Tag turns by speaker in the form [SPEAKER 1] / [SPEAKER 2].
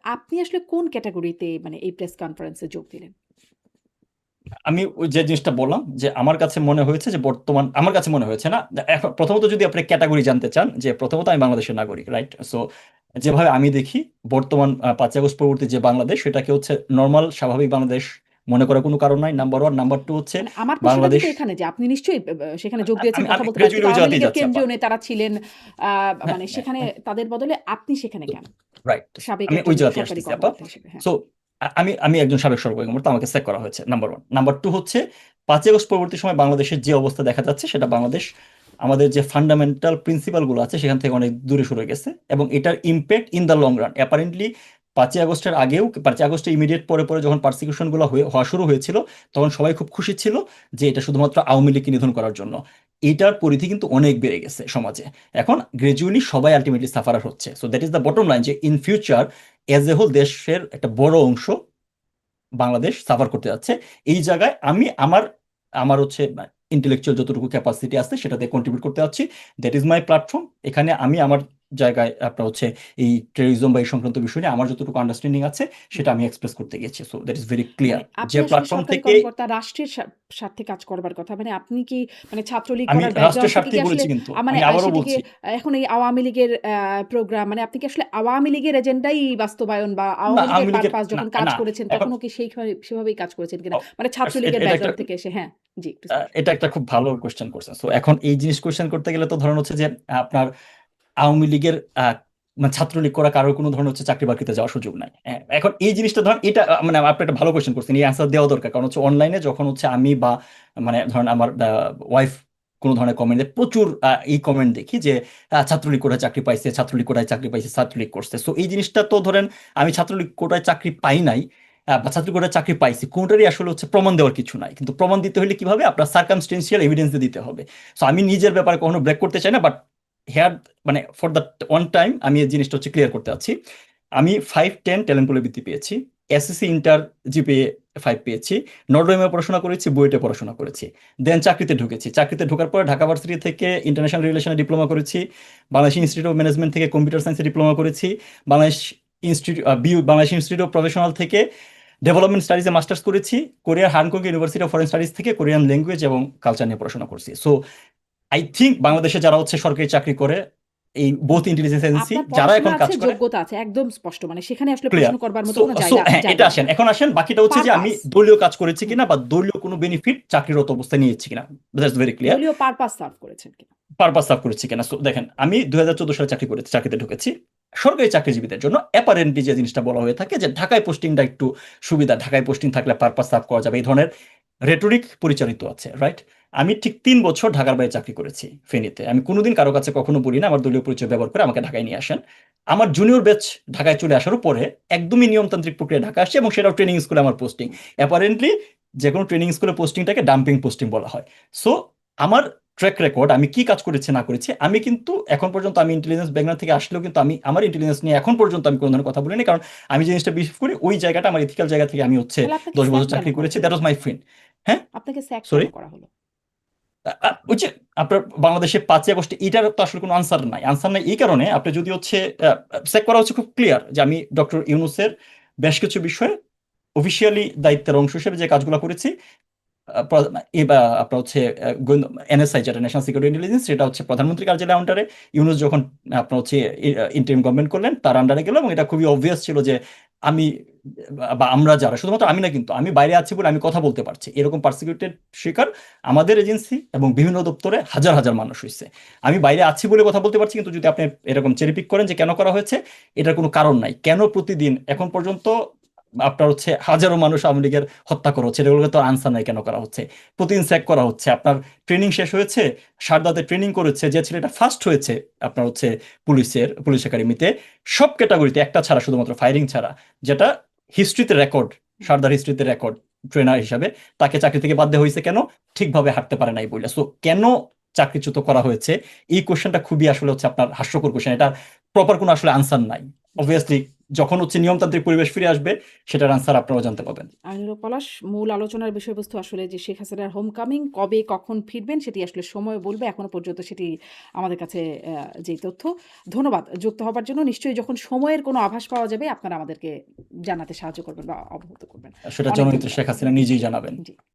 [SPEAKER 1] আপনি আসলে কোন ক্যাটেগরিতে মানে এই প্রেস কনফারেন্সে যোগ দিলেন?
[SPEAKER 2] আমি ওই যে জিনিসটা বললাম যে আমার কাছে মনে হয়েছে যে বর্তমান আমার কাছে মনে হয়েছে না এখন প্রথমত যদি আপনি ক্যাটাগরি জানতে চান যে প্রথমত আমি বাংলাদেশের নাগরিক, রাইট? সো যেভাবে আমি দেখি বর্তমান 5ই আগস্ট পরবর্তী যে বাংলাদেশ সেটাকে হচ্ছে নর্মাল স্বাভাবিক বাংলাদেশ মনে করার কোনো কারণ নাই, নাম্বার ওয়ান। নাম্বার টু হচ্ছে
[SPEAKER 1] মানে আমার প্রশ্নটা
[SPEAKER 2] বাংলাদেশ।
[SPEAKER 1] কিন্তু এখানে যে আপনি নিশ্চয়ই সেখানে যোগ দিয়েছেন,
[SPEAKER 2] আমি
[SPEAKER 1] কথা
[SPEAKER 2] আমি
[SPEAKER 1] বলতে পারেন।
[SPEAKER 2] গ্রাজুয়ালি
[SPEAKER 1] কিন্তু
[SPEAKER 2] ওই
[SPEAKER 1] আওয়ামী
[SPEAKER 2] জায়গাতেই
[SPEAKER 1] লীগের
[SPEAKER 2] যাচ্ছি আপা।
[SPEAKER 1] কেন্দ্রীয় নেতারা ছিলেন,
[SPEAKER 2] হ্যাঁ,
[SPEAKER 1] মানে
[SPEAKER 2] হ্যাঁ,
[SPEAKER 1] সেখানে
[SPEAKER 2] হ্যাঁ,
[SPEAKER 1] তাদের বদলে আপনি সেখানে কেন?
[SPEAKER 2] রাইট।
[SPEAKER 1] সাবেক
[SPEAKER 2] আমি ওই
[SPEAKER 1] একজন
[SPEAKER 2] জায়গাতে
[SPEAKER 1] সরকারি
[SPEAKER 2] আসতেছি আপা।
[SPEAKER 1] কর্মকর্তা হিসেবে, হ্যাঁ।
[SPEAKER 2] সো আমি আমি একজন সাবেক সরকারি কর্মকর্তা, আমাকে চেক করা হয়েছে, নাম্বার ওয়ান। নাম্বার টু হচ্ছে 5ই আগস্ট পরবর্তী সময় বাংলাদেশের যে অবস্থা দেখা যাচ্ছে সেটা বাংলাদেশ আমাদের যে ফান্ডামেন্টাল প্রিন্সিপাল গুলো আছে সেখান থেকে অনেক দূরে সরে গেছে, এবং এটার impact in the long run apparently 5ই আগস্টের আগেও, 5ই আগস্টের ইমিডিয়েট পরে পরে যখন পারসিকিউশন গুলো হওয়া শুরু হয়েছিল তখন সবাই খুব খুশি ছিল যে এটা শুধুমাত্র আওয়ামী লীগকে নিধন করার জন্য। এটার পরিধি কিন্তু অনেক বেড়ে গেছে সমাজে। এখন গ্রাজুয়ালি সবাই আলটিমেটলি সাফারার হচ্ছে। So that is the bottom line যে in future as a whole দেশের একটা বড় অংশ বাংলাদেশ সাফার করতে যাচ্ছে। এই জায়গায় আমি আমার আমার হচ্ছে ইন্টেলেকচুয়াল যতটুকু ক্যাপাসিটি আছে সেটাতে কন্ট্রিবিউট করতে যাচ্ছি। That is my platform. এখানে আমি আমার জায়গায় আপনার হচ্ছে এই টেরোরিজম বা এই সংক্রান্ত বিষয় নিয়ে আমার যতটুকু আন্ডারস্ট্যান্ডিং আছে
[SPEAKER 1] হুম।
[SPEAKER 2] সেটা আমি এক্সপ্রেস করতে গেছি। So that is very clear
[SPEAKER 1] মানে
[SPEAKER 2] যে
[SPEAKER 1] আপনি আসলে
[SPEAKER 2] প্ল্যাটফর্ম
[SPEAKER 1] সরকারি
[SPEAKER 2] থেকে।
[SPEAKER 1] কর্মকর্তা, রাষ্ট্রের স্বার্থে কাজ করবার কথা। মানে আপনি কি মানে ছাত্রলীগ
[SPEAKER 2] আমি
[SPEAKER 1] করার
[SPEAKER 2] রাষ্ট্রের
[SPEAKER 1] ব্যাকগ্রাউন্ড থেকে কি
[SPEAKER 2] স্বার্থেই
[SPEAKER 1] আসলে
[SPEAKER 2] বলেছি, কিন্তু
[SPEAKER 1] মানে
[SPEAKER 2] আমি আবারও
[SPEAKER 1] সেটি কি
[SPEAKER 2] বলছি।
[SPEAKER 1] এখন এই আওয়ামী লীগের প্রোগ্রাম, মানে আপনি কি আসলে আওয়ামী লীগের এজেন্ডাই বাস্তবায়ন বা
[SPEAKER 2] না,
[SPEAKER 1] আওয়ামী লীগের
[SPEAKER 2] আওয়ামী লীগের
[SPEAKER 1] পারপাস
[SPEAKER 2] না,
[SPEAKER 1] যখন কাজ
[SPEAKER 2] না।
[SPEAKER 1] করেছেন
[SPEAKER 2] এখন
[SPEAKER 1] তখনও কি সেভাবেই কাজ করেছেন কিনা?
[SPEAKER 2] ও,
[SPEAKER 1] মানে ছাত্রলীগের
[SPEAKER 2] এটা একটা
[SPEAKER 1] ব্যাকগ্রাউন্ড থেকে এসে, হ্যাঁ। জি, একটু স্পষ্ট।
[SPEAKER 2] এটা একটা খুব ভালো কোয়েশ্চেন করছেন। সো এখন এই জিনিস কোয়েশ্চেন করতে গেলে তো ধরেন হচ্ছে যে আপনার আওয়ামী লীগের মানে ছাত্রলীগ করা কারোর কোনো ধরনের হচ্ছে চাকরি বাকরিতে যাওয়ার সুযোগ নাই। হ্যাঁ, এখন এই জিনিসটা ধরেন এটা মানে আপনি একটা ভালো কোয়েশ্চেন করছেন, এই অ্যান্সার দেওয়া দরকার। কারণ হচ্ছে অনলাইনে যখন হচ্ছে আমি বা মানে ধরেন আমার ওয়াইফ কোনো ধরনের কমেন্ট দেয়, প্রচুর এই কমেন্ট দেখি যে ছাত্রলীগ কোটায় চাকরি পাইছে, ছাত্রলীগ কোটায় চাকরি পাইছে, ছাত্রলীগ করছে। সো এই জিনিসটা তো ধরেন আমি ছাত্রলীগ কোটায় চাকরি পাই নাই বা ছাত্রলীগ কোটায় চাকরি পাইছি, কোনটারই আসলে হচ্ছে প্রমাণ দেওয়ার কিছু নাই। কিন্তু প্রমাণ দিতে হলে কিভাবে, আপনার সার্কামস্টেন্সিয়াল এভিডেন্স দিতে হবে। সো আমি নিজের ব্যাপারে কখনো ব্রেক করতে চাই না, বাট হেয়ার মানে ফর দ্য ওয়ান টাইম আমি এই জিনিসটা হচ্ছে ক্লিয়ার করতে চাচ্ছি। আমি 5-10 ট্যালেন্ট পুলে বৃত্তি পেয়েছি, এসএসসি ইন্টার জিপিএ 5 পেয়েছি, নর্ডওয়েমে পড়াশোনা করেছি, বুয়েটে পড়াশোনা করেছি। দেন চাকরিতে ঢুকেছি, চাকরিতে ঢোকার পরে ঢাকা ভার্সিটি থেকে ইন্টারন্যাশনাল রিলেশনে ডিপ্লোমা করেছি, বাংলাদেশ ইনস্টিটিউট অফ ম্যানেজমেন্ট থেকে কম্পিউটার সায়েন্সে ডিপ্লোমা করেছি, Bangladesh Bangladesh institute of professional থেকে ডেভেলপমেন্ট স্টাডিজে মাস্টার্স করেছি, কোরিয়ার হানকং ইউনিভার্সিটি অফ ফরেন স্টাডিজ থেকে কোরিয়ান ল্যাঙ্গুয়েজ এবং কালচার নিয়ে পড়াশোনা করছি। সো আই থিঙ্ক বাংলাদেশে যারা হচ্ছে সরকারি চাকরি করে, এই বোথ ইন্টেলিজেন্স এজেন্সি
[SPEAKER 1] আপনার
[SPEAKER 2] যারা
[SPEAKER 1] পড়াশোনা
[SPEAKER 2] এখন
[SPEAKER 1] আছে,
[SPEAKER 2] কাজ করে,
[SPEAKER 1] যোগ্যতা আছে, একদম স্পষ্ট। মানে সেখানে আসলে প্রশ্ন
[SPEAKER 2] ক্লিয়ার।
[SPEAKER 1] করবার মতো
[SPEAKER 2] সো
[SPEAKER 1] কোনো
[SPEAKER 2] সো
[SPEAKER 1] জায়গা
[SPEAKER 2] হ্যাঁ, এটা
[SPEAKER 1] জায়গা নেই।
[SPEAKER 2] আসেন, এখন আসেন বাকিটা হচ্ছে যে আমি
[SPEAKER 1] পারপাস।
[SPEAKER 2] দলীয় কাজ করেছি
[SPEAKER 1] হুম।
[SPEAKER 2] কিনা বা দলীয় কোনো বেনিফিট চাকরিরত অবস্থায় নিয়েছি কিনা, দ্যাটস ভেরি ক্লিয়ার।
[SPEAKER 1] দলীয় পারপাস সার্ভ করেছেন কিনা?
[SPEAKER 2] পারপাস সার্ভ করেছি কিনা। সো দেখেন, আমি 2014 সালে চাকরি করেছি, চাকরিতে ঢুকেছি সরকারি চাকরিজীবীদের জন্য। অ্যাপারেন্টলি যে জিনিসটা বলা হয়ে থাকে যে ঢাকায় পোস্টিংটা একটু সুবিধা, ঢাকায় পোস্টিং থাকলে পারপাস সার্ভ করা যাবে, এই ধরনের রেটরিক পরিচালিত আছে, রাইট? আমি ঠিক 3 বছর ঢাকার বাইরে চাকরি করেছি ফেনীতে। আমি কোনোদিন কারো কাছে কখনো বলি না আমার দলীয় পরিচয় ব্যবহার করে আমাকে ঢাকায় নিয়ে আসেন। আমার জুনিয়র ব্যাচ ঢাকায় চলে আসার পরে একদমই নিয়মতান্ত্রিক প্রক্রিয়া ঢাকা আসছে, এবং সেটাও ট্রেনিং স্কুলে আমার পোস্টিং। অ্যাপারেন্টলি যে কোনো ট্রেনিং স্কুলে পোস্টিংটাকে ডাম্পিং পোস্টিং বলা হয়। সো আমার ট্র্যাক রেকর্ড, আমি কি কাজ করেছি না করেছি, আমি কিন্তু এখন পর্যন্ত, আমি ইন্টেলিজেন্স ব্যাকগ্রাউন্ড থেকে আসলেও কিন্তু আমি আমার ইন্টেলিজেন্স নিয়ে এখন পর্যন্ত আমি কোনো ধরনের কথা বলিনি। কারণ আমি যে জিনিসটা বিলিভ করি ওই জায়গাটা আমার ইথিক্যাল জায়গা থেকে আমি হচ্ছে
[SPEAKER 1] তাহলে আপনাকে
[SPEAKER 2] 10 বছর
[SPEAKER 1] স্যাক কেন
[SPEAKER 2] চাকরি
[SPEAKER 1] করা
[SPEAKER 2] করেছি,
[SPEAKER 1] হলো?
[SPEAKER 2] That was my friend. হ্যাঁ,
[SPEAKER 1] আপনাকে স্যাক কেন
[SPEAKER 2] সরি।
[SPEAKER 1] করা হলো?
[SPEAKER 2] ওই যে আপনার বাংলাদেশে 5ই আগস্ট এটার তো আসলে কোনো আনসার নাই। আনসার নাই এই কারণে, আপনি যদি হচ্ছে চেক করা হচ্ছে খুব ক্লিয়ার যে আমি ডক্টর ইউনূসের বেশ কিছু বিষয়ে অফিসিয়ালি দায়িত্বের অংশ হিসেবে যে কাজগুলো করেছি, এবার আপনার হচ্ছে এনএসআই যেটা ন্যাশনাল সিকিউরিটি ইন্টেলিজেন্স, সেটা হচ্ছে প্রধানমন্ত্রী কার্যালয়ের আন্ডারে। ইউনূস যখন আপনার হচ্ছে ইন্টারিম গভর্নমেন্ট করলেন তার আন্ডারে গেল, এবং এটা খুবই অবভিয়াস ছিল যে আমি বা আমরা যারা, শুধুমাত্র আমি না কিন্তু, আমি বাইরে আছি বলে আমি কথা বলতে পারছি, এরকম পার্সিকিউটেড শিকার আমাদের এজেন্সি এবং বিভিন্ন দপ্তরে হাজার হাজার মানুষ হয়েছে। আমি বাইরে আছি বলে কথা বলতে পারছি, কিন্তু যদি আপনি এরকম চেরিপিক করেন যে কেন করা হয়েছে, এটার কোনো কারণ নাই। কেন প্রতিদিন এখন পর্যন্ত আপনার হচ্ছে হাজারো মানুষ আওয়ামী লীগের হত্যা করা হচ্ছে, এগুলোকে তো আনসার নাই কেন করা হচ্ছে। প্রতিদিন স্যাক করা হচ্ছে। আপনার ট্রেনিং শেষ হয়েছে, সারদাতে ট্রেনিং করেছে যে ছেলেটা ফার্স্ট হয়েছে আপনার হচ্ছে পুলিশ একাডেমিতে, সব ক্যাটাগরিতে একটা ছাড়া, শুধুমাত্র ফায়ারিং ছাড়া, যেটা হিস্ট্রিতে রেকর্ড, সারদার হিস্ট্রিতে রেকর্ড, ট্রেনার হিসাবে তাকে চাকরি থেকে বাদ দেওয়া হয়েছে কেন? ঠিকভাবে হাঁটতে পারে নাই বলে। সো কেন চাকরিচ্যুত করা হয়েছে, এই কোশ্চেনটা খুবই আসলে হচ্ছে আপনার হাস্যকর কোশ্চেন। এটা প্রপার কোনো আসলে আনসার নাই। অবভিয়াসলি যখন হচ্ছে নিয়মতান্ত্রিক পরিবেশ ফিরে আসবে সেটার আনসার আপনারাও জানতে পাবেন।
[SPEAKER 1] আইনুল পলাশ, মূল আলোচনার বিষয়বস্তু আসলে যে শেখ হাসিনার হোমকামিং কবে কখন ফিরবেন সেটি আসলে সময় বলবে। এখনো পর্যন্ত সেটি আমাদের কাছে যেই তথ্য। ধন্যবাদ যুক্ত হবার জন্য। নিশ্চয়ই যখন সময়ের কোনো আভাস পাওয়া যাবে আপনারা আমাদেরকে জানাতে সাহায্য করবেন বা অবগত করবেন।
[SPEAKER 2] সেটা
[SPEAKER 1] অনেক
[SPEAKER 2] জননেত্রী
[SPEAKER 1] ধন্যবাদ।
[SPEAKER 2] শেখ হাসিনা নিজেই জানাবেন।
[SPEAKER 1] জি।